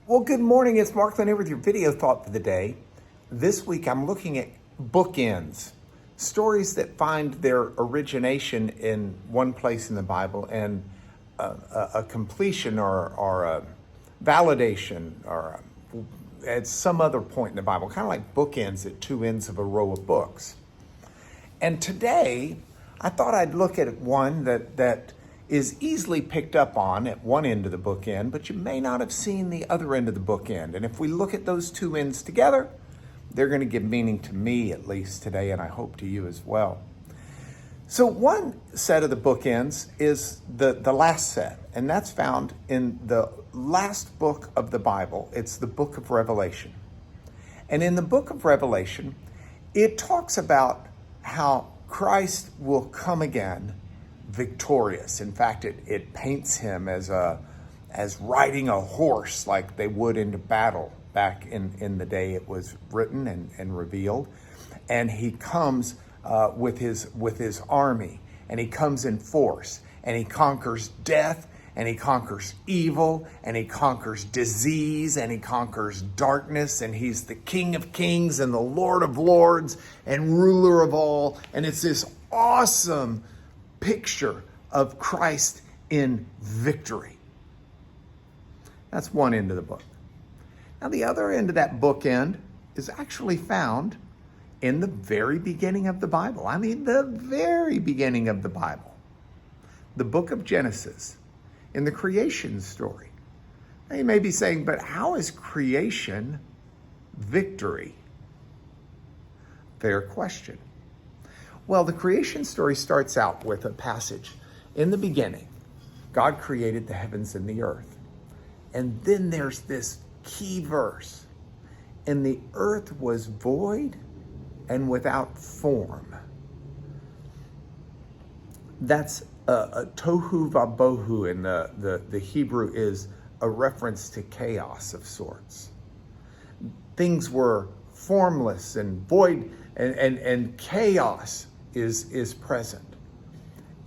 Well, good morning. It's Mark Lanier with your video thought for the day. This week I'm looking at bookends, stories that find their origination in one place in the Bible and a completion or a validation or at some other point in the Bible, kind of like bookends at two ends of a row of books. And today I thought I'd look at one that is easily picked up on at one end of the bookend, but you may not have seen the other end of the bookend. And if we look at those two ends together, they're going to give meaning to me, at least today, and I hope to you as well. So one set of the bookends is the last set, and that's found in the last book of the Bible. It's the book of Revelation. And in the book of Revelation, it talks about how Christ will come again victorious. In fact, it paints him as riding a horse like they would into battle back in the day it was written and revealed. And he comes with his army, and he comes in force, and he conquers death, and he conquers evil, and he conquers disease, and he conquers darkness, and he's the King of Kings and the Lord of Lords and ruler of all. And it's this awesome picture of Christ in victory. That's one end of the book. Now, the other end of that bookend is actually found in the very beginning of the Bible. I mean, the very beginning of the Bible. The book of Genesis, in the creation story. Now, you may be saying, but how is creation victory? Fair question. Well, the creation story starts out with a passage. In the beginning, God created the heavens and the earth. And then there's this key verse. And the earth was void and without form. That's a tohu vabohu in the Hebrew is a reference to chaos of sorts. Things were formless and void, and chaos is present.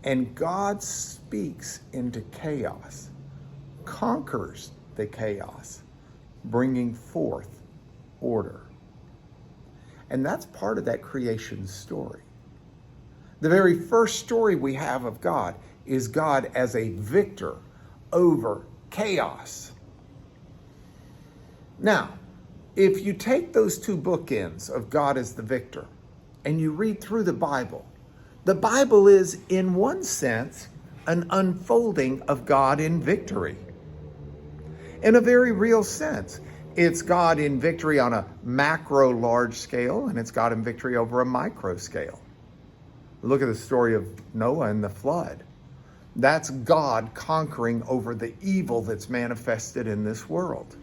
And God speaks into chaos, conquers the chaos, bringing forth order. And that's part of that creation story. The very first story we have of God is God as a victor over chaos. Now, if you take those two bookends of God as the victor and you read through the Bible is, in one sense, an unfolding of God in victory. In a very real sense, it's God in victory on a macro large scale, and it's God in victory over a micro scale. Look at the story of Noah and the flood. That's God conquering over the evil that's manifested in this world.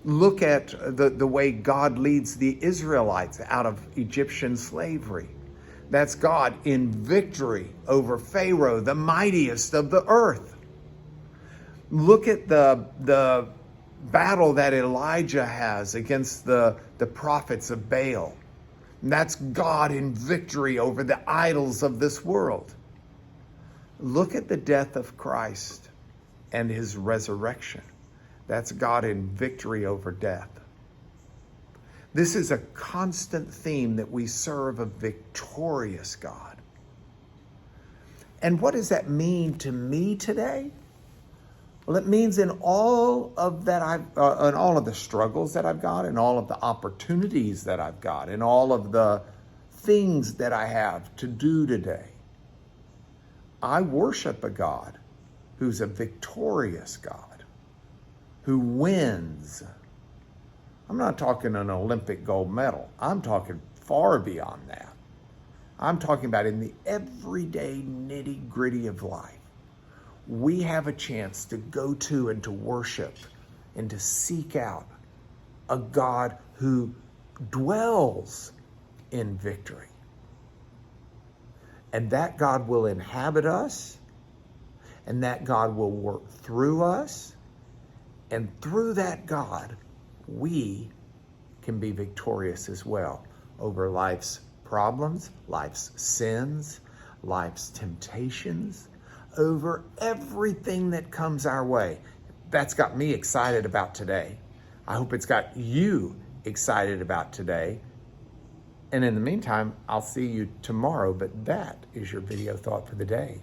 Look at the way God leads the Israelites out of Egyptian slavery. That's God in victory over Pharaoh, the mightiest of the earth. Look at the battle that Elijah has against the prophets of Baal. And that's God in victory over the idols of this world. Look at the death of Christ and his resurrection. That's God in victory over death. This is a constant theme that we serve a victorious God. And what does that mean to me today? Well, it means in all of that in all of the struggles that I've got, in all of the opportunities that I've got, in all of the things that I have to do today, I worship a God who's a victorious God, who wins. I'm not talking an Olympic gold medal. I'm talking far beyond that. I'm talking about in the everyday nitty-gritty of life. We have a chance to go to and to worship and to seek out a God who dwells in victory. And that God will inhabit us, and that God will work through us, and through that God, we can be victorious as well over life's problems, life's sins, life's temptations, over everything that comes our way. that's got me excited about today. I hope it's got you excited about today. And in the meantime, I'll see you tomorrow, but that is your video thought for the day.